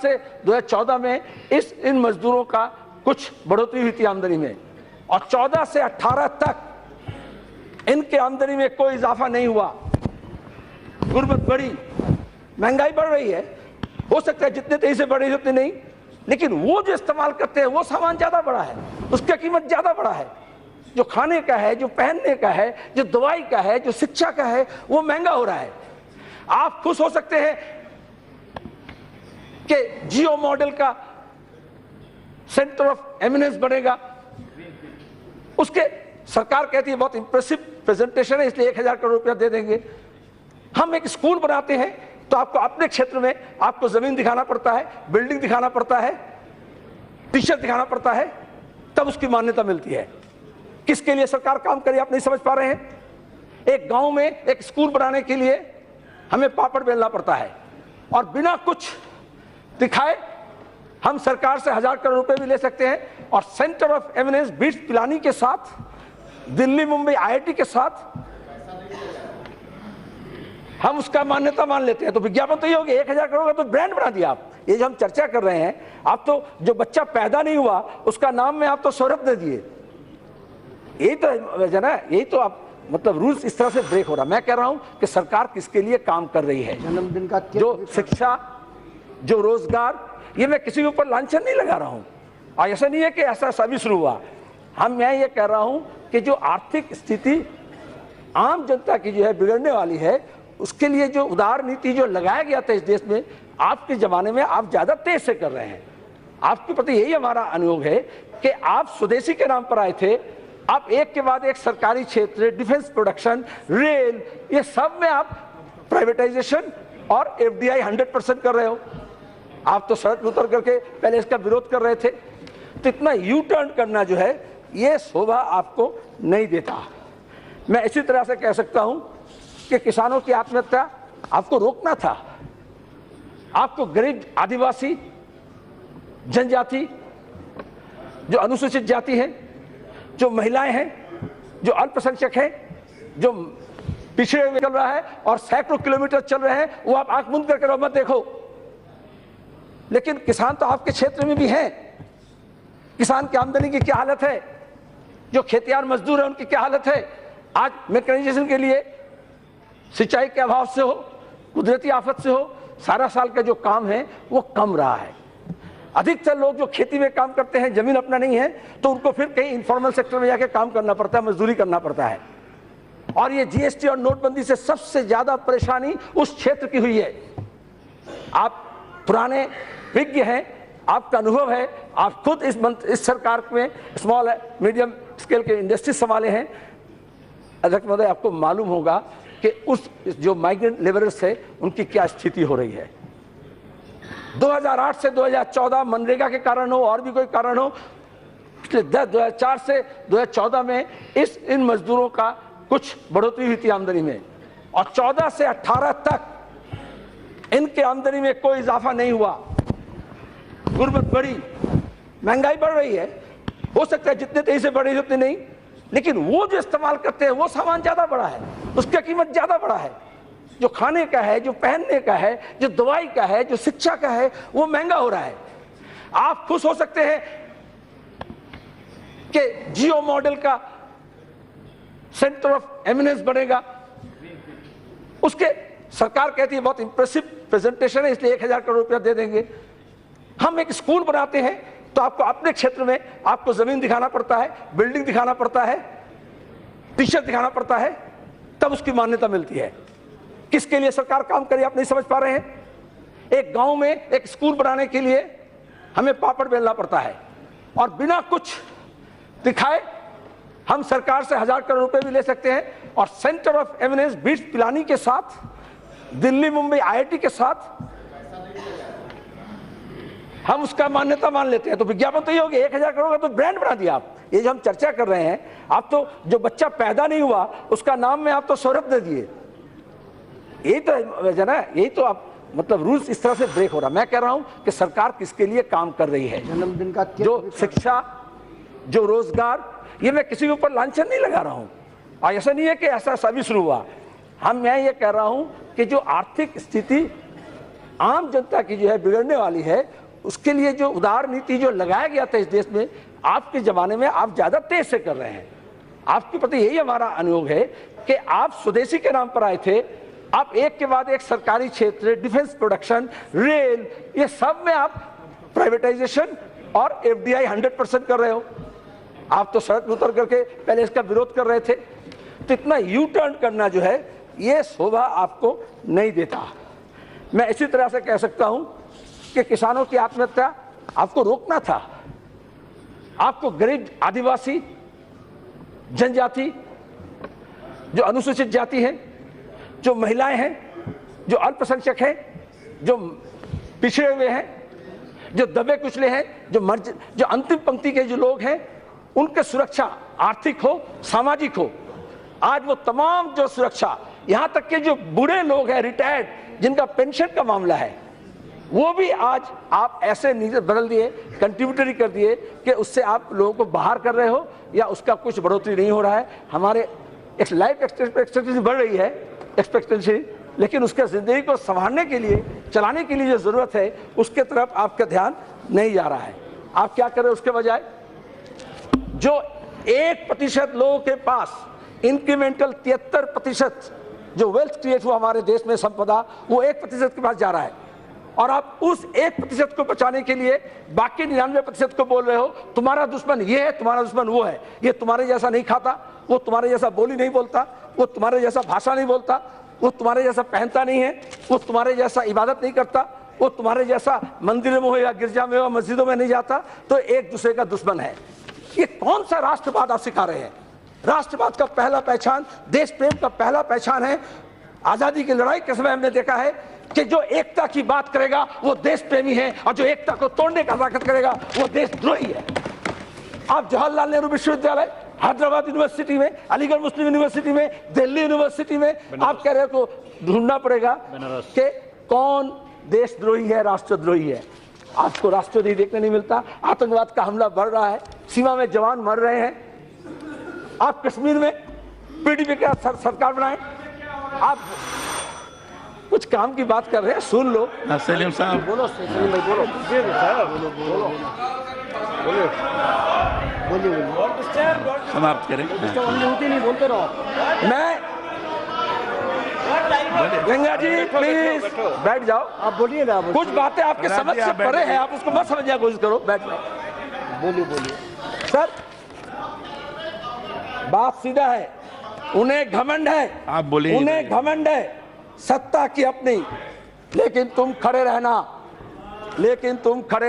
से 2014 में इन मजदूरों का कुछ बढ़ोतरी हुई थी आमदनी में, और 14 से 18 तक इनके आमदनी में कोई इजाफा नहीं हुआ। गुर्बत बढ़ी, महंगाई बढ़ रही है, हो सकता है जितने तेजी से बढ़ी उतनी नहीं, लेकिन वो जो इस्तेमाल करते हैं वो सामान ज्यादा बड़ा है, उसकी कीमत ज्यादा बड़ा है। जो खाने का है, जो पहनने का है, जो दवाई का है, जो शिक्षा का है, वो महंगा हो रहा है। आप खुश हो सकते हैं कि जियो मॉडल का सेंटर ऑफ एमिनेंस बनेगा, उसके सरकार कहती है बहुत इंप्रेसिव प्रेजेंटेशन है इसलिए 1000 करोड़ रुपया दे देंगे। हम एक स्कूल बनाते हैं तो आपको अपने क्षेत्र में आपको जमीन दिखाना पड़ता है, बिल्डिंग दिखाना पड़ता है, टीचर दिखाना पड़ता है, तब उसकी मान्यता मिलती है। किसके लिए सरकार काम करे आप नहीं समझ पा रहे हैं। एक गांव में एक स्कूल बनाने के लिए हमें पापड़ बेलना पड़ता है, और बिना कुछ दिखाए हम सरकार से 1000 करोड़ रुपए भी ले सकते हैं, और centre of eminence BITS Pilani के साथ, दिल्ली मुंबई IIT के साथ हम उसका मान्यता मान लेते हैं। तो विज्ञापन तो ये हो गया, 1000 करोड़ का तो ब्रांड बना दिया आप। ये जो हम चर्चा कर रहे हैं, आप तो जो बच्चा पैदा नहीं हुआ उसका नाम में आप तो सौरभ दे दिए। यही तो है ना, यही तो आप मतलब रूल्स इस तरह से ब्रेक हो रहा। मैं कह रहा हूं कि सरकार किसके लिए काम कर रही है। जन्मदिन का जो शिक्षा, जो रोजगार, ये मैं किसी के ऊपर लांछन नहीं लगा रहा हूं, और ऐसा नहीं है कि ऐसा सभी शुरू हुआ। मैं ये कह रहा हूं कि जो आर्थिक स्थिति आम जनता की जो है बिगड़ने वाली है, उसके लिए जो उदार नीति जो लगाया गया था इस देश में, आपके जमाने में आप ज्यादा तेज से कर रहे हैं। आपके प्रति यही हमारा अनुरोध है कि आप स्वदेशी के नाम पर आए थे, आप एक के बाद एक सरकारी क्षेत्र, डिफेंस प्रोडक्शन, रेल, ये सब में आप प्राइवेटाइजेशन और FDI 100% कर रहे हो। आप तो सड़क उतर करके पहले इसका विरोध कर रहे थे। तो इतना यू टर्न करना जो है ये शोभा आपको नहीं देता। मैं इसी तरह से कह सकता हूं कि किसानों की आत्महत्या आपको रोकना था। आपको गरीब, आदिवासी, जनजाति, जो अनुसूचित जाति है, जो महिलाएं हैं, जो अल्पसंख्यक हैं, जो पिछड़े हुए चल रहा है और सैकड़ों किलोमीटर चल रहे हैं, वो आप आंख बंद करके मत देखो। लेकिन किसान तो आपके क्षेत्र में भी हैं। किसान की आमदनी की क्या हालत है, जो खेतियार मजदूर है उनकी क्या हालत है। आज मैकेनाइजेशन के लिए सिंचाई के अभाव से हो, कुदरती आफत से हो, सारा साल का जो काम है वो कम रहा है। अधिकतर लोग जो खेती में काम करते हैं, जमीन अपना नहीं है, तो उनको फिर कहीं इनफॉर्मल सेक्टर में जाके काम करना पड़ता है, मजदूरी करना पड़ता है। और ये GST और नोटबंदी से सबसे ज्यादा परेशानी उस क्षेत्र की हुई है। आप पुराने विज्ञ हैं, आपका अनुभव है, आप खुद इस सरकार में स्मॉल मीडियम स्केल के इंडस्ट्री संभाले हैं। अध्यक्ष महोदय, आपको मालूम होगा कि उस जो माइग्रेंट लेबरर्स है उनकी क्या स्थिति हो रही है। 2008 से 2014 मनरेगा के कारण हो और भी कोई कारण हो, 2004 से 2014 में इन मजदूरों का कुछ बढ़ोतरी हुई थी आमदनी में, और 14 से 18 तक इनके आमदनी में कोई इजाफा नहीं हुआ। गुर्बत बढ़ी, महंगाई बढ़ रही है, हो सकता है जितने तेजी से बढ़ी उतनी नहीं, लेकिन वो जो इस्तेमाल करते हैं वो सामान ज्यादा बड़ा है, उसकी कीमत ज्यादा बड़ा है। जो खाने का है, जो पहनने का है, जो दवाई का है, जो शिक्षा का है, वो महंगा हो रहा है। आप खुश हो सकते हैं कि जियो मॉडल का सेंटर ऑफ एमिनेंस बनेगा, उसके सरकार कहती है बहुत इंप्रेसिव प्रेजेंटेशन है इसलिए 1000 करोड़ रुपया दे देंगे। हम एक स्कूल बनाते हैं तो आपको अपने क्षेत्र में आपको जमीन दिखाना पड़ता है, बिल्डिंग दिखाना पड़ता है, टीचर दिखाना पड़ता है, तब उसकी मान्यता मिलती है। किसके लिए सरकार काम करे आप नहीं समझ पा रहे हैं। एक गांव में एक स्कूल बनाने के लिए हमें पापड़ बेलना पड़ता है, और बिना कुछ दिखाए हम सरकार से 1000 करोड़ रुपए भी ले सकते हैं, और centre of eminence BITS Pilani के साथ, दिल्ली मुंबई IIT के साथ हम उसका मान्यता मान लेते हैं। तो विज्ञापन तो ये हो गया, 1000 करोड़ का तो ब्रांड बना दिया आप। ये जो हम चर्चा कर रहे हैं, आप तो जो बच्चा पैदा नहीं हुआ उसका नाम में आप तो सौरभ दे दिए। यही तो है ना, यही तो आप मतलब रूल्स इस तरह से ब्रेक हो रहा। मैं कह रहा हूं कि सरकार किसके लिए काम कर रही है। जन्मदिन का जो शिक्षा, जो रोजगार, ये मैं किसी के ऊपर लांछन नहीं लगा रहा हूं, और ऐसा नहीं है कि ऐसा सभी शुरू हुआ। मैं ये कह रहा हूं कि जो आर्थिक स्थिति आम जनता की जो है बिगड़ने वाली है, उसके लिए जो उदार नीति जो लगाया गया था इस देश में, आपके जमाने में आप ज्यादा तेज से कर रहे हैं। आपके प्रति यही हमारा अनुरोध है कि आप स्वदेशी के नाम पर आए थे, आप एक के बाद एक सरकारी क्षेत्र, डिफेंस प्रोडक्शन, रेल, ये सब में आप प्राइवेटाइजेशन और FDI 100% कर रहे हो। आप तो सड़क में उतर करके पहले इसका विरोध कर रहे थे। तो इतना यू टर्न करना जो है ये शोभा आपको नहीं देता। मैं इसी तरह से कह सकता हूं कि किसानों की आत्महत्या आपको रोकना था। आपको गरीब, आदिवासी, जनजाति, जो अनुसूचित जाति है, जो महिलाएं हैं, जो अल्पसंख्यक हैं, जो पिछड़े हुए हैं, जो दबे कुचले हैं, जो अंतिम पंक्ति के जो लोग हैं, उनके सुरक्षा आर्थिक हो, सामाजिक हो, आज वो तमाम जो सुरक्षा, यहां तक के जो बूढ़े लोग हैं, रिटायर्ड, जिनका पेंशन का मामला है, वो भी आज आप ऐसे नीचे बदल दिए, कंट्रीब्यूटरी कर दिए कि उससे आप लोगों को बाहर कर रहे हो या उसका कुछ बढ़ोतरी नहीं हो रहा है। हमारे एक लाइफ एक्सपेक्टेंसी बढ़ रही है, एक्सपेक्टेंसी, लेकिन उसके जिंदगी को संभालने के लिए, चलाने के लिए जो जरूरत है, उसके तरफ आपका ध्यान नहीं जा रहा है। आप क्या कर रहे हो उसके बजाय? जो 1% लोगों के पास इंक्रीमेंटल 73% जो वेल्थ क्रिएट हुआ हमारे देश में, संपदा, वो 1% के पास जा रहा है। और आप उस 1% को बचाने के लिए बाकी 99% को बोल रहे हो तुम्हारा दुश्मन ये है, तुम्हारा दुश्मन वो है, ये तुम्हारे जैसा नहीं खाता, वो तुम्हारे जैसा बोली नहीं बोलता, वो तुम्हारे जैसा भाषा नहीं बोलता, वो तुम्हारे जैसा पहनता नहीं है, वो तुम्हारे जैसा इबादत नहीं करता, वो तुम्हारे जैसा मंदिर में हो या गिरजा में हो, मस्जिदों में नहीं जाता, तो एक दूसरे का दुश्मन है। ये कौन सा राष्ट्रवाद आप सिखा रहे हैं? राष्ट्रवाद का पहला पहचान, देश प्रेम का पहला पहचान है। आजादी की लड़ाई के समय हमने देखा है कि जो एकता की बात करेगा वो देश प्रेमी है, और जो एकता को तोड़ने का ताकत करेगा वो देशद्रोही है। आप जवाहरलाल नेहरू विश्वविद्यालय, हैदराबाद यूनिवर्सिटी में, अलीगढ़ मुस्लिम यूनिवर्सिटी में, दिल्ली यूनिवर्सिटी में आप कह रहे हो को ढूंढना पड़ेगा कि कौन देशद्रोही है, राष्ट्रद्रोही है। आपको राष्ट्रद्रोही देखने नहीं मिलता। आतंकवाद का हमला बढ़ रहा है, सीमा में जवान मर रहे हैं। आप कश्मीर में PDP का सरकार बनाए, आप कुछ काम की बात कर रहे हैं, सुन लो। सलीम साहब बोलो, सलीम भाई बोलो, समाप्त करें। नहीं बोलते रहो। मैं गंगा जी प्लीज बैठ जाओ, आप बोलिए ना। कुछ बातें आपके समझ से परे हैं, आप उसको मत समझने की कोशिश करो, बैठ जाओ। बोलिए सर, बात सीधा है। उन्हें घमंड है, आप बोलिए। उन्हें घमंड है सत्ता की अपनी, लेकिन तुम खड़े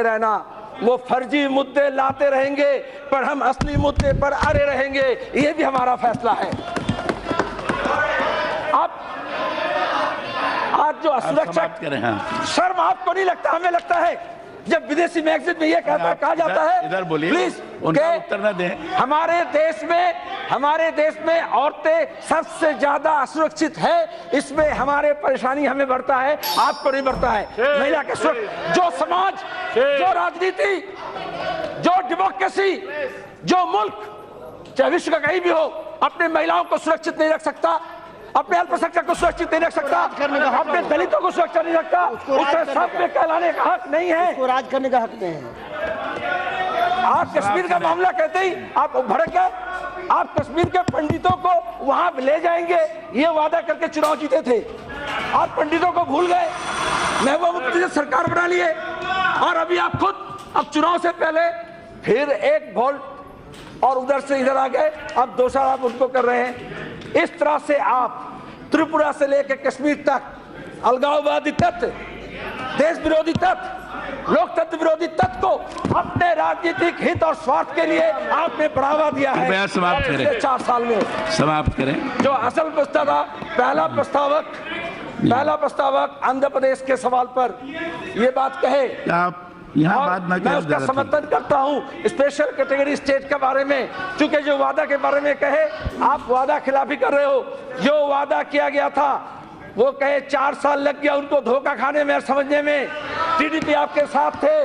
रहना। वो फर्जी मुद्दे लाते रहेंगे पर हम असली मुद्दे पर अड़े रहेंगे, ये भी हमारा फैसला है। आप आज जो असुरक्षा, शर्म आपको नहीं लगता? हमें लगता है। जब विदेशी मैगजीन में ये कहा जाता है, इधर बोलिए, प्लीज उनका उत्तर न दें। हमारे देश में औरतें सबसे ज्यादा असुरक्षित है, इसमें हमारे परेशानी हमें बढ़ता है, आपको नहीं बढ़ता है। महिला के सुरक्षा, जो समाज, जो राजनीति, जो डेमोक्रेसी, जो मुल्क चाहे विश्व का कहीं भी हो अपने महिलाओं को सुरक्षित नहीं रख सकता, अपने अल्पसंख्यक को सुरक्षित नहीं रख सकता, अपने दलितों को सुरक्षा नहीं रखता, उससे सब में कहलाने का हक नहीं है, उसको राज करने का हक नहीं है। आप कश्मीर का मामला कहते ही आप भड़क गए। आप कश्मीर के पंडितों को वहां ले जाएंगे ये वादा करके चुनाव जीते थे, आप पंडितों को भूल गए, महबूबा मुफ्ती से सरकार बना लिए, और अभी आप खुद अब चुनाव से पहले फिर एक वोल्ट और उधर से इधर आ गए, अब दूसरा आप उनको कर रहे हैं। इस तरह से आप त्रिपुरा से लेकर कश्मीर तक अलगाववादी तत्व, देश विरोधी तत्व, लोकतंत्र विरोधी तत्व को अपने राजनीतिक हित और स्वार्थ के लिए आपने बढ़ावा दिया है। समाप्त करें। 4 साल में समाप्त करें। जो असल प्रस्ताव था, पहला प्रस्तावक आंध्र प्रदेश के सवाल पर ये बात कहे, आप यहाँ बात न मैं उसका समर्थन करता हूँ स्पेशल कैटेगरी स्टेट के बारे में, क्योंकि जो वादा के बारे में कहे, आप वादा खिलाफी कर रहे हो। जो वादा किया गया था वो कहे 4 साल लग गया उनको धोखा खाने में, समझने में। TDP आपके साथ थे।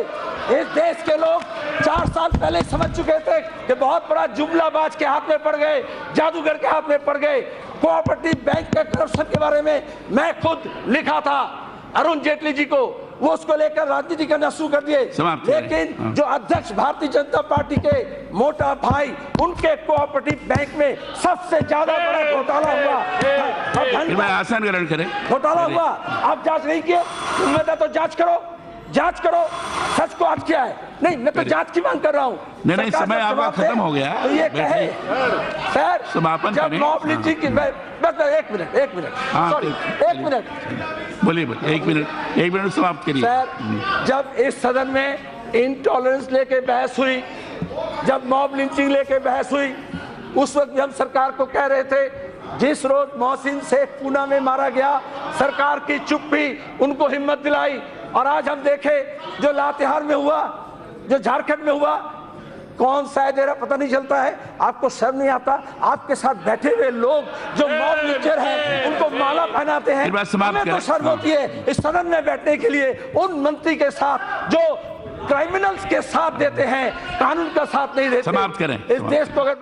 इस देश के लोग 4 साल पहले समझ चुके थे कि बहुत बड़ा जुमलाबाज के हाथ में पड़ गए, जादूगर के हाथ में पड़ गए। कोऑपरेटिव बैंक के करप्शन के बारे में मैं खुद लिखा था, अरुण जेटली जी को, वो उसको लेकर राजनीति करना शुरू कर दिए। समाप्त करें। लेकिन हाँ। जो अध्यक्ष भारतीय जनता पार्टी के मोटा भाई, उनके कोऑपरेटिव बैंक में सबसे ज्यादा बड़ा घोटाला हुआ। कृपया आसन ग्रहण करें। घोटाला हुआ, आप जांच नहीं किए, उम्मीद तो जांच करो, जांच करो, सच को आज किया है। नहीं, मैं तो जांच की मांग कर रहा हूँ। नहीं, समय आपका खत्म हो गया। तो ये कहे सर, समापन जब करें। मॉब लिंचिंग की, बस एक मिनट हाँ, सॉरी, एक मिनट बोलिए, एक मिनट समाप्त करिए। सर, जब इस सदन में इंटॉलरेंस लेके बहस हुई, जब मॉब लिंचिंग लेके बहस हुई, उस वक्त भी हम सरकार को कह रहे थे, जिस रोज मोहसिन शेख पूना में मारा गया, सरकार की चुप्पी उनको हिम्मत दिलाई। और आज हम देखें जो लातेहार में हुआ, जो झारखंड में हुआ, कौन सा दे रहा पता नहीं चलता है। आपको शर्म नहीं आता? आपके साथ बैठे हुए लोग जो मॉब लिंचर हैं, उनको माला पहनाते हैं। हमें तो शर्म होती है इस सदन में बैठने के लिए उन मंत्री के साथ जो क्रिमिनल्स के साथ देते हैं, कानून का साथ नहीं देते। समाप्त करें। इस देश को अगर